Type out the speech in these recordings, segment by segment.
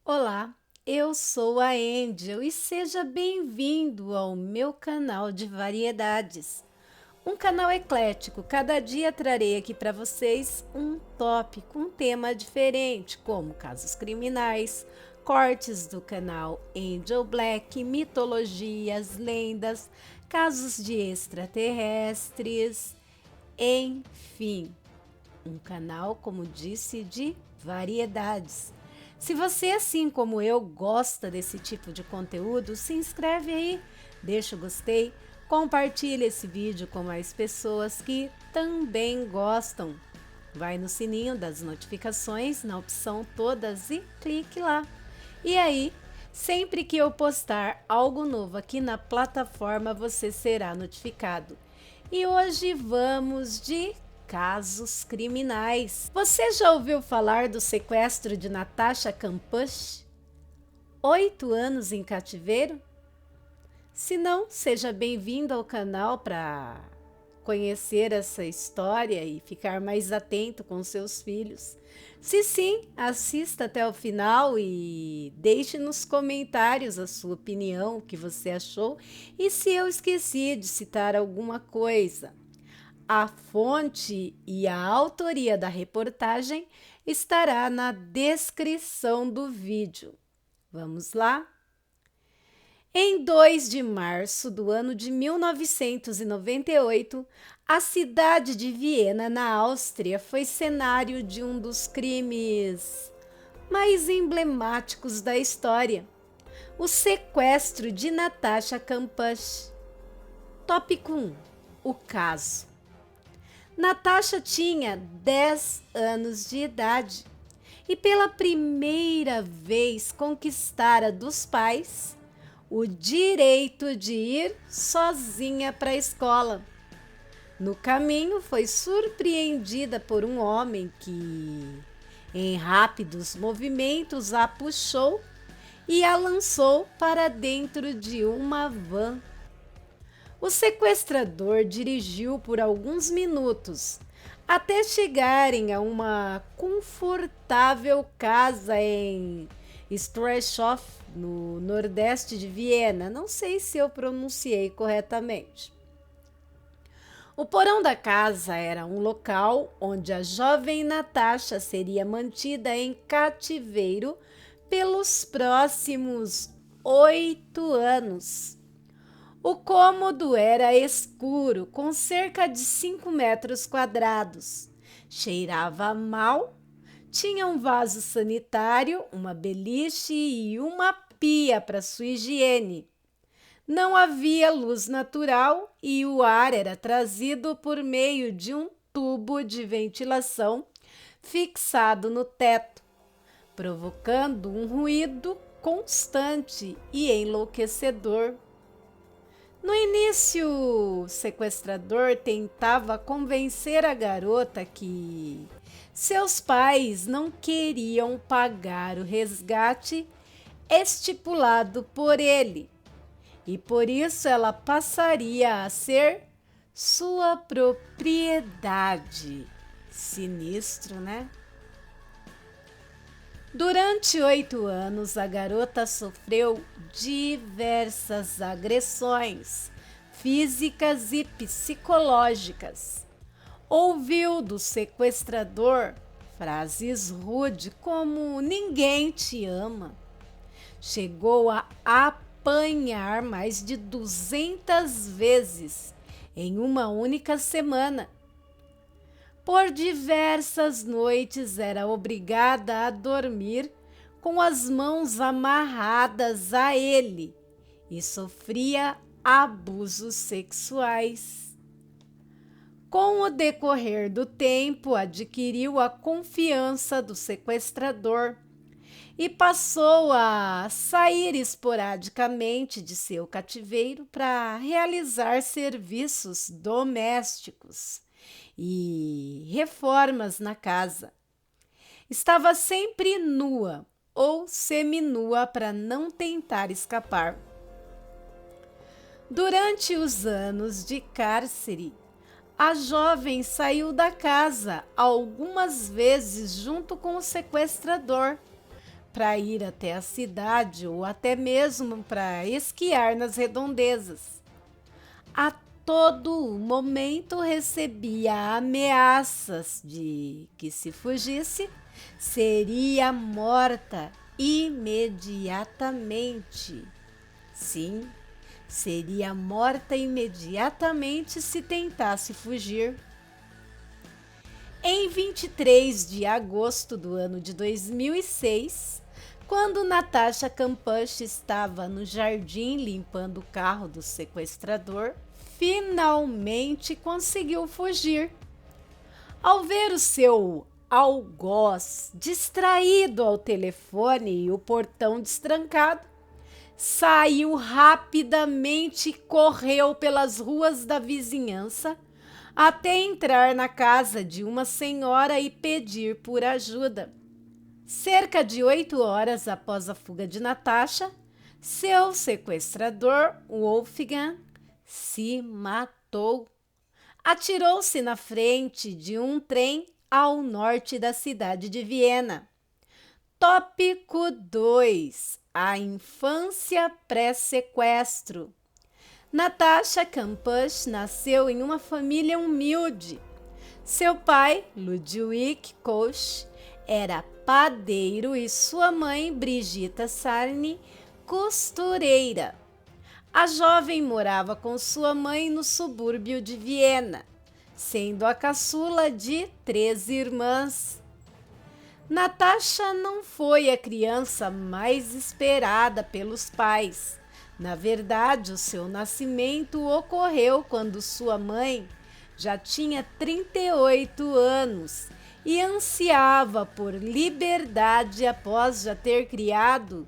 Olá, eu sou a Angel e seja bem-vindo ao meu canal de variedades. Um canal eclético, cada dia trarei aqui para vocês um tópico, um tema diferente, como casos criminais, cortes do canal Angel Black, mitologias, lendas, casos de extraterrestres, enfim. Um canal, como disse, de variedades. Se você, assim como eu, gosta desse tipo de conteúdo, se inscreve aí, deixa o gostei, compartilha esse vídeo com mais pessoas que também gostam. Vai no sininho das notificações, na opção todas e clique lá. E aí, sempre que eu postar algo novo aqui na plataforma, você será notificado. E hoje vamos de casos criminais. Você já ouviu falar do sequestro de Natasha Kampusch? 8 anos em cativeiro? Se não, seja bem-vindo ao canal para conhecer essa história e ficar mais atento com seus filhos. Se sim, assista até o final e deixe nos comentários a sua opinião, o que você achou e se eu esqueci de citar alguma coisa. A fonte e a autoria da reportagem estará na descrição do vídeo. Vamos lá? Em 2 de março do ano de 1998, a cidade de Viena, na Áustria, foi cenário de um dos crimes mais emblemáticos da história: o sequestro de Natasha Kampusch. Tópico 1: o caso. Natasha tinha 10 anos de idade e pela primeira vez conquistara dos pais o direito de ir sozinha para a escola. No caminho, foi surpreendida por um homem que, em rápidos movimentos, a puxou e a lançou para dentro de uma van. O sequestrador dirigiu por alguns minutos até chegarem a uma confortável casa em Strashof, no nordeste de Viena. Não sei se eu pronunciei corretamente. O porão da casa era um local onde a jovem Natasha seria mantida em cativeiro pelos próximos 8 anos. O cômodo era escuro, com cerca de 5 metros quadrados. Cheirava mal, tinha um vaso sanitário, uma beliche e uma pia para sua higiene. Não havia luz natural e o ar era trazido por meio de um tubo de ventilação fixado no teto, provocando um ruído constante e enlouquecedor. No início, o sequestrador tentava convencer a garota que seus pais não queriam pagar o resgate estipulado por ele e por isso ela passaria a ser sua propriedade. Sinistro, né? Durante 8 anos, a garota sofreu diversas agressões físicas e psicológicas. Ouviu do sequestrador frases rudes como "ninguém te ama". Chegou a apanhar mais de 200 vezes em uma única semana. Por diversas noites era obrigada a dormir com as mãos amarradas a ele e sofria abusos sexuais. Com o decorrer do tempo, adquiriu a confiança do sequestrador e passou a sair esporadicamente de seu cativeiro para realizar serviços domésticos e reformas na casa. Estava sempre nua ou seminua para não tentar escapar. Durante os anos de cárcere, a jovem saiu da casa algumas vezes junto com o sequestrador para ir até a cidade ou até mesmo para esquiar nas redondezas. A todo momento recebia ameaças de que, se fugisse, seria morta imediatamente. Sim, seria morta imediatamente se tentasse fugir. Em 23 de agosto do ano de 2006, quando Natasha Kampusch estava no jardim limpando o carro do sequestrador, finalmente conseguiu fugir. Ao ver o seu algoz distraído ao telefone e o portão destrancado, saiu rapidamente e correu pelas ruas da vizinhança até entrar na casa de uma senhora e pedir por ajuda. Cerca de 8 horas após a fuga de Natasha, seu sequestrador, Wolfgang, se matou. Atirou-se na frente de um trem ao norte da cidade de Viena. Tópico 2. A infância pré-sequestro. Natasha Kampusch nasceu em uma família humilde. Seu pai, Ludwig Koch, era padeiro e sua mãe, Brigitta Sarni, costureira. A jovem morava com sua mãe no subúrbio de Viena, sendo a caçula de 3 irmãs. Natasha não foi a criança mais esperada pelos pais. Na verdade, o seu nascimento ocorreu quando sua mãe já tinha 38 anos e ansiava por liberdade após já ter criado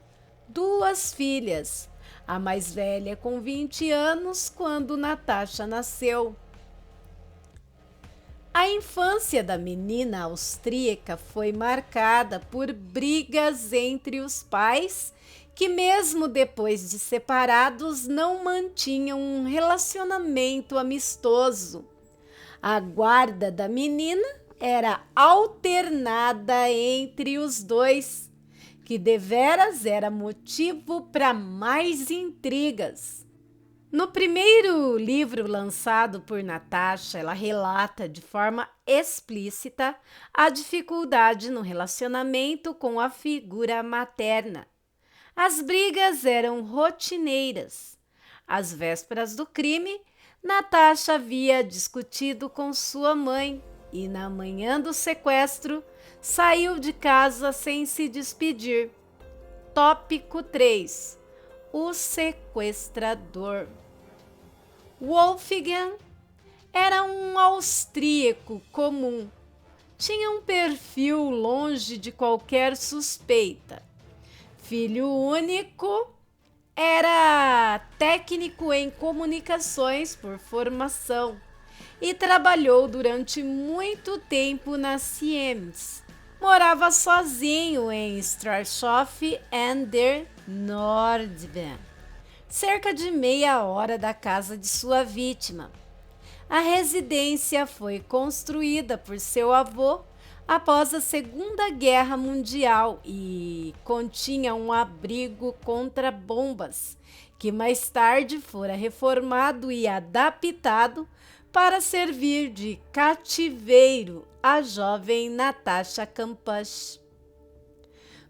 2 filhas, a mais velha com 20 anos quando Natasha nasceu. A infância da menina austríaca foi marcada por brigas entre os pais, que mesmo depois de separados não mantinham um relacionamento amistoso. A guarda da menina era alternada entre os dois, que deveras era motivo para mais intrigas. No primeiro livro lançado por Natasha, ela relata de forma explícita a dificuldade no relacionamento com a figura materna. As brigas eram rotineiras. Às vésperas do crime, Natasha havia discutido com sua mãe e, na manhã do sequestro, saiu de casa sem se despedir. Tópico 3. O sequestrador. Wolfgang era um austríaco comum. Tinha um perfil longe de qualquer suspeita. Filho único, era técnico em comunicações por formação e trabalhou durante muito tempo na Siemens. Morava sozinho em Strashof an der Nordbahn, cerca de meia hora da casa de sua vítima. A residência foi construída por seu avô após a Segunda Guerra Mundial e continha um abrigo contra bombas, que mais tarde fora reformado e adaptado para servir de cativeiro à jovem Natasha Kampusch.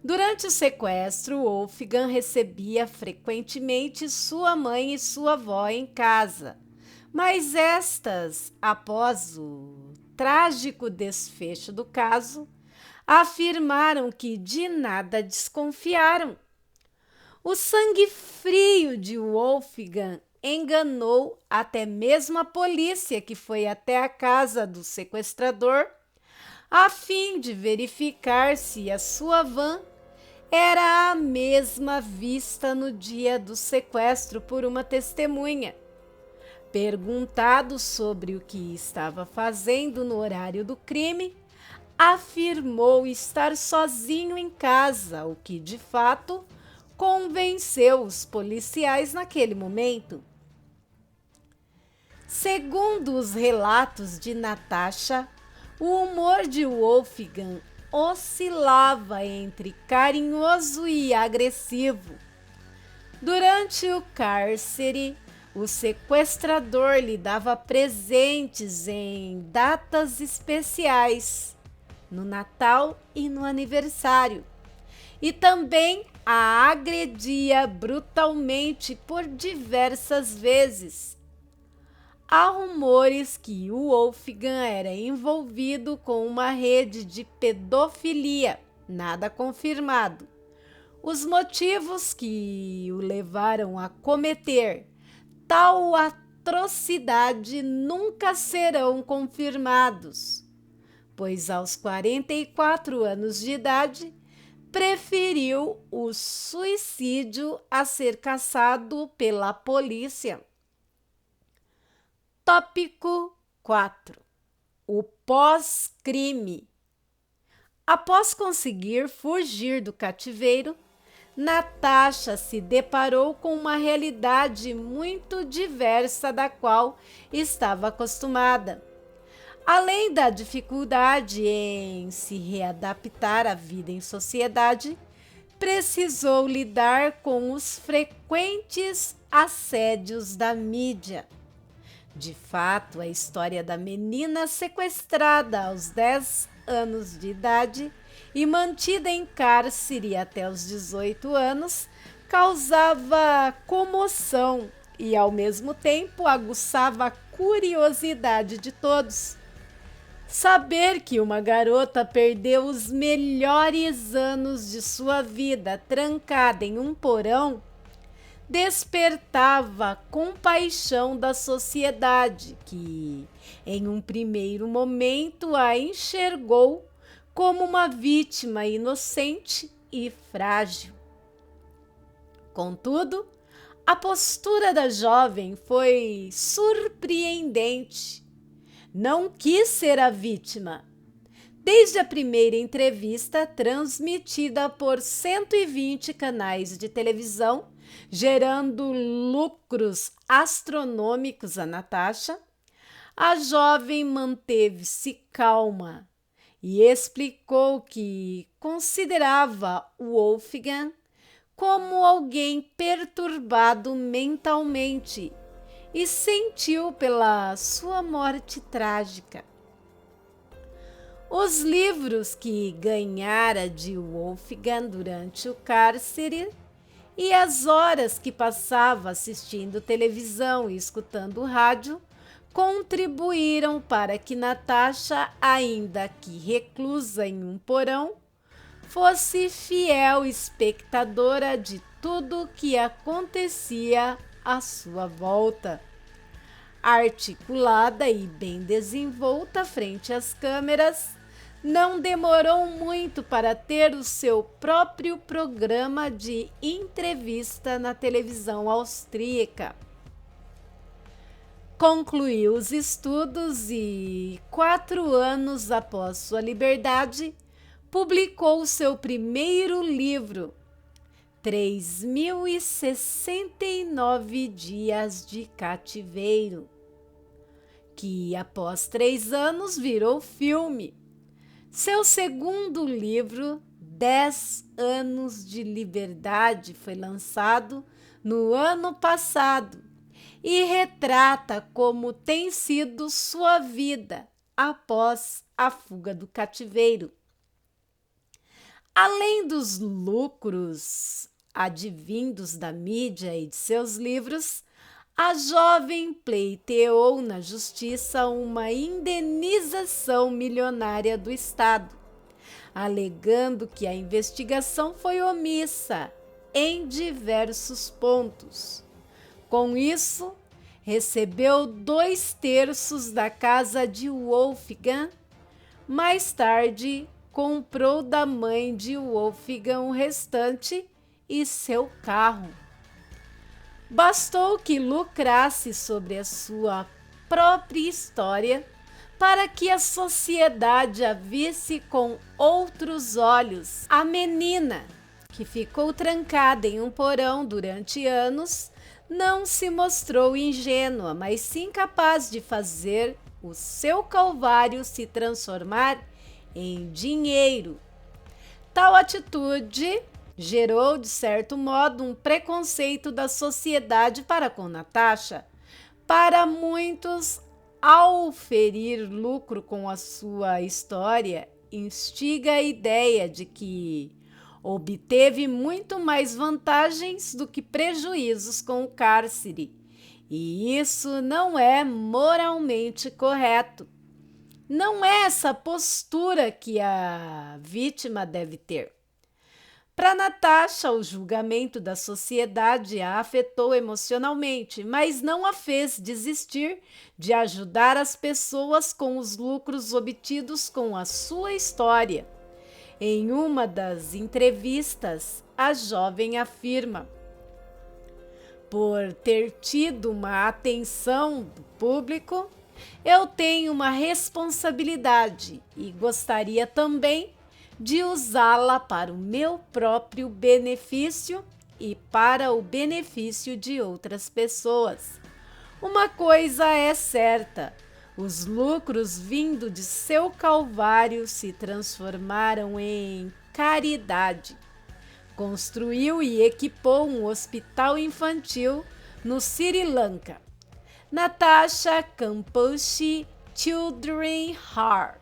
Durante o sequestro, Wolfgang recebia frequentemente sua mãe e sua avó em casa, mas estas, após o trágico desfecho do caso, afirmaram que de nada desconfiaram. O sangue frio de Wolfgang enganou até mesmo a polícia, que foi até a casa do sequestrador a fim de verificar se a sua van era a mesma vista no dia do sequestro por uma testemunha. Perguntado sobre o que estava fazendo no horário do crime, afirmou estar sozinho em casa, o que de fato convenceu os policiais naquele momento. Segundo os relatos de Natasha, o humor de Wolfgang oscilava entre carinhoso e agressivo. Durante o cárcere, o sequestrador lhe dava presentes em datas especiais, no Natal e no aniversário, e também a agredia brutalmente por diversas vezes. Há rumores que o Wolfgang era envolvido com uma rede de pedofilia, nada confirmado. Os motivos que o levaram a cometer tal atrocidade nunca serão confirmados, pois aos 44 anos de idade preferiu o suicídio a ser caçado pela polícia. Tópico 4. O pós-crime. Após conseguir fugir do cativeiro, Natasha se deparou com uma realidade muito diversa da qual estava acostumada. Além da dificuldade em se readaptar à vida em sociedade, precisou lidar com os frequentes assédios da mídia. De fato, a história da menina sequestrada aos 10 anos de idade e mantida em cárcere até os 18 anos causava comoção e, ao mesmo tempo, aguçava a curiosidade de todos. Saber que uma garota perdeu os melhores anos de sua vida trancada em um porão despertava compaixão da sociedade, que, em um primeiro momento, a enxergou como uma vítima inocente e frágil. Contudo, a postura da jovem foi surpreendente. Não quis ser a vítima. Desde a primeira entrevista, transmitida por 120 canais de televisão, gerando lucros astronômicos a Natasha, a jovem manteve-se calma e explicou que considerava o Wolfgang como alguém perturbado mentalmente e sentiu pela sua morte trágica. Os livros que ganhara de Wolfgang durante o cárcere e as horas que passava assistindo televisão e escutando rádio contribuíram para que Natasha, ainda que reclusa em um porão, fosse fiel espectadora de tudo o que acontecia à sua volta. Articulada e bem desenvolta frente às câmeras, não demorou muito para ter o seu próprio programa de entrevista na televisão austríaca. Concluiu os estudos e, 4 anos após sua liberdade, publicou seu primeiro livro, 3.069 Dias de Cativeiro, que após 3 anos virou filme. Seu segundo livro, 10 Anos de Liberdade, foi lançado no ano passado e retrata como tem sido sua vida após a fuga do cativeiro. Além dos lucros advindos da mídia e de seus livros, a jovem pleiteou na justiça uma indenização milionária do Estado, alegando que a investigação foi omissa em diversos pontos. Com isso, recebeu 2/3 da casa de Wolfgang. Mais tarde, comprou da mãe de Wolfgang o restante e seu carro. Bastou que lucrasse sobre a sua própria história para que a sociedade a visse com outros olhos. A menina, que ficou trancada em um porão durante anos, não se mostrou ingênua, mas sim capaz de fazer o seu calvário se transformar em dinheiro. Tal atitude gerou, de certo modo, um preconceito da sociedade para com Natasha. Para muitos, ao ferir lucro com a sua história, instiga a ideia de que obteve muito mais vantagens do que prejuízos com o cárcere. E isso não é moralmente correto. Não é essa postura que a vítima deve ter. Para Natasha, o julgamento da sociedade a afetou emocionalmente, mas não a fez desistir de ajudar as pessoas com os lucros obtidos com a sua história. Em uma das entrevistas, a jovem afirma: por ter tido uma atenção do público, eu tenho uma responsabilidade e gostaria também de usá-la para o meu próprio benefício e para o benefício de outras pessoas. Uma coisa é certa: os lucros vindo de seu calvário se transformaram em caridade. Construiu e equipou um hospital infantil no Sri Lanka. Natasha Kamposhi Children Heart.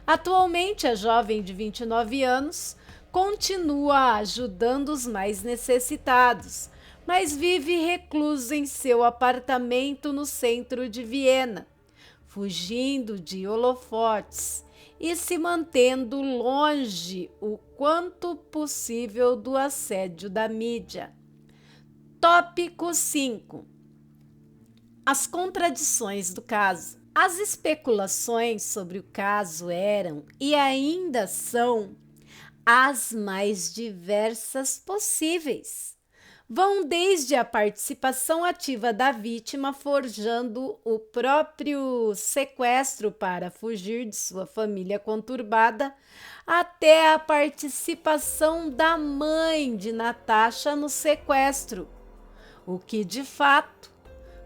Atualmente, a jovem de 29 anos continua ajudando os mais necessitados, mas vive reclusa em seu apartamento no centro de Viena, fugindo de holofotes e se mantendo longe o quanto possível do assédio da mídia. Tópico 5. As contradições do caso. As especulações sobre o caso eram e ainda são as mais diversas possíveis. Vão desde a participação ativa da vítima forjando o próprio sequestro para fugir de sua família conturbada, até a participação da mãe de Natasha no sequestro, o que de fato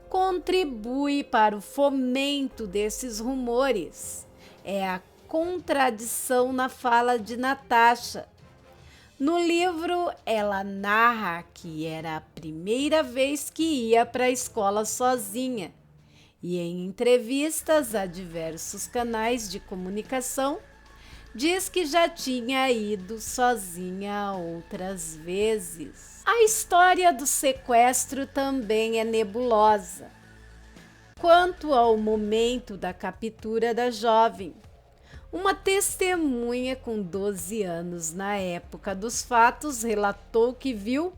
contribui para o fomento desses rumores. É a contradição na fala de Natasha. No livro, ela narra que era a primeira vez que ia para a escola sozinha, e em entrevistas a diversos canais de comunicação, diz que já tinha ido sozinha outras vezes. A história do sequestro também é nebulosa. Quanto ao momento da captura da jovem, uma testemunha com 12 anos na época dos fatos relatou que viu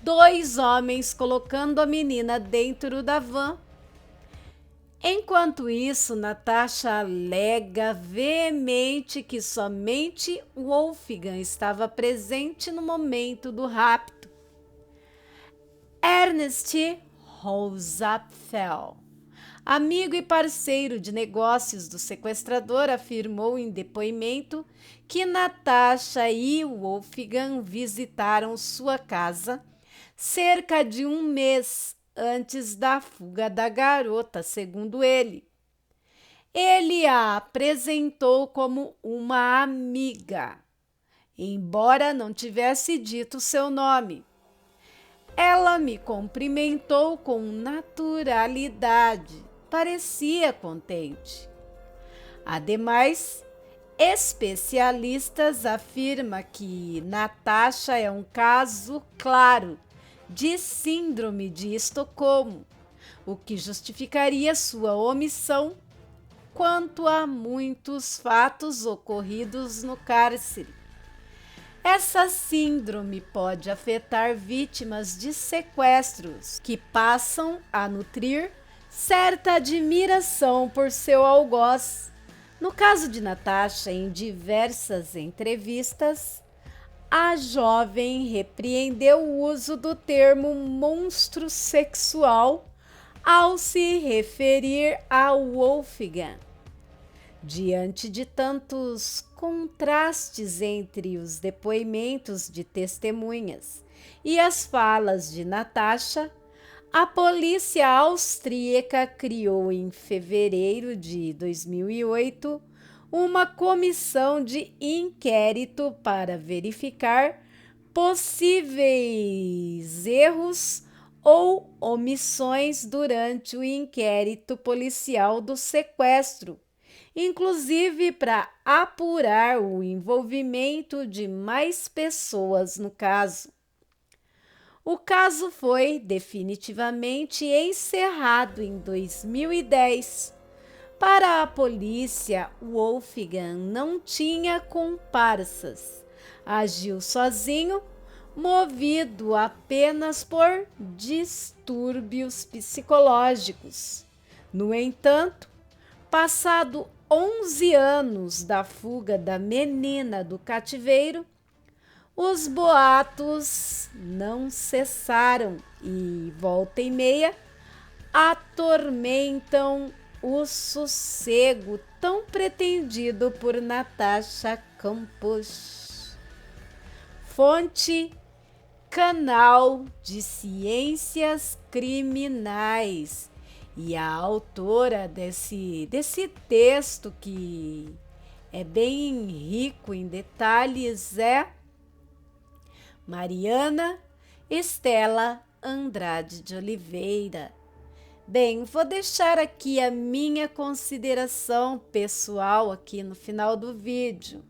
2 homens colocando a menina dentro da van. Enquanto isso, Natasha alega veemente que somente Wolfgang estava presente no momento do rapto. Ernst Rosapfel, amigo e parceiro de negócios do sequestrador, afirmou em depoimento que Natasha e Wolfgang visitaram sua casa cerca de 1 mês antes da fuga da garota, segundo ele. Ele a apresentou como uma amiga, embora não tivesse dito seu nome. Ela me cumprimentou com naturalidade, parecia contente. Ademais, especialistas afirmam que Natasha é um caso claro de síndrome de Estocolmo, o que justificaria sua omissão quanto a muitos fatos ocorridos no cárcere. Essa síndrome pode afetar vítimas de sequestros, que passam a nutrir certa admiração por seu algoz. No caso de Natasha, em diversas entrevistas, a jovem repreendeu o uso do termo monstro sexual ao se referir a Wolfgang. Diante de tantos contrastes entre os depoimentos de testemunhas e as falas de Natasha, a polícia austríaca criou em fevereiro de 2008 uma comissão de inquérito para verificar possíveis erros ou omissões durante o inquérito policial do sequestro, inclusive para apurar o envolvimento de mais pessoas no caso. O caso foi definitivamente encerrado em 2010. Para a polícia, Wolfgang não tinha comparsas. Agiu sozinho, movido apenas por distúrbios psicológicos. No entanto, passado 11 anos da fuga da menina do cativeiro, os boatos não cessaram e, volta e meia, atormentam o sossego tão pretendido por Natasha Campos. Fonte: Canal de Ciências Criminais. E a autora desse texto, que é bem rico em detalhes, é Mariana Estela Andrade de Oliveira. Bem, vou deixar aqui a minha consideração pessoal aqui no final do vídeo.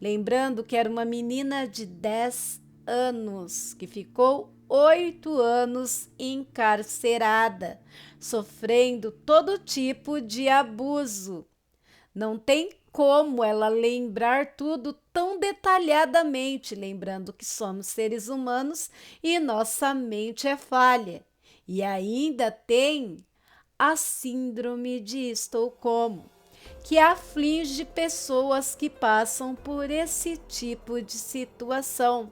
Lembrando que era uma menina de 10 anos que ficou 8 anos encarcerada, sofrendo todo tipo de abuso. Não tem como ela lembrar tudo tão detalhadamente, lembrando que somos seres humanos e nossa mente é falha. E ainda tem a síndrome de Estocolmo, que aflige pessoas que passam por esse tipo de situação.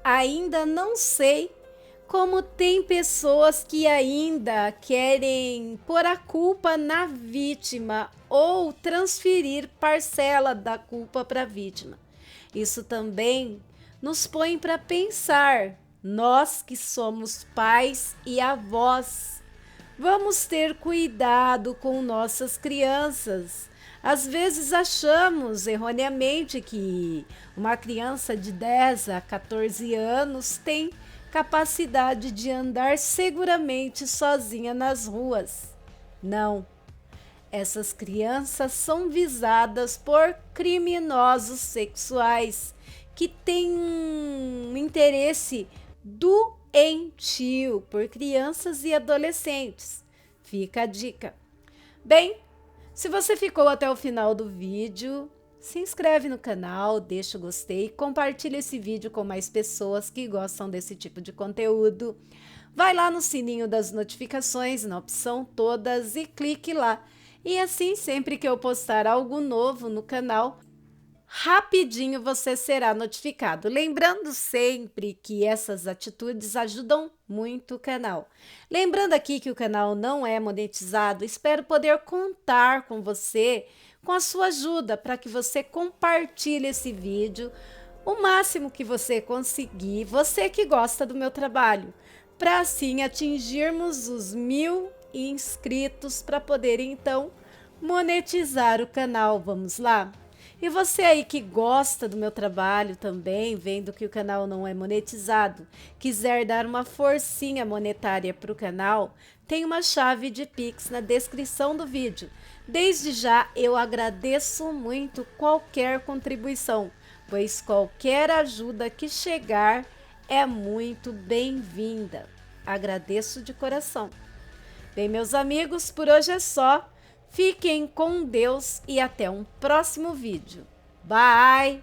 Ainda não sei como tem pessoas que ainda querem pôr a culpa na vítima ou transferir parcela da culpa para a vítima. Isso também nos põe para pensar, nós que somos pais e avós. Vamos ter cuidado com nossas crianças. Às vezes achamos erroneamente que uma criança de 10 a 14 anos tem capacidade de andar seguramente sozinha nas ruas. Não. Essas crianças são visadas por criminosos sexuais que têm um interesse doentio por crianças e adolescentes. Fica a dica. Bem, se você ficou até o final do vídeo, se inscreve no canal, deixa o gostei, compartilha esse vídeo com mais pessoas que gostam desse tipo de conteúdo. Vai lá no sininho das notificações, na opção todas, e clique lá. E assim, sempre que eu postar algo novo no canal, rapidinho você será notificado. Lembrando sempre que essas atitudes ajudam muito o canal. Lembrando aqui que o canal não é monetizado, espero poder contar com você, com a sua ajuda, para que você compartilhe esse vídeo o máximo que você conseguir, você que gosta do meu trabalho, para assim atingirmos os 1000 inscritos para poder então monetizar o canal. Vamos lá? E você aí que gosta do meu trabalho também, vendo que o canal não é monetizado, quiser dar uma forcinha monetária para o canal, tem uma chave de Pix na descrição do vídeo. Desde já eu agradeço muito qualquer contribuição, pois qualquer ajuda que chegar é muito bem-vinda. Agradeço de coração. Bem, meus amigos, por hoje é só. Fiquem com Deus e até um próximo vídeo. Bye!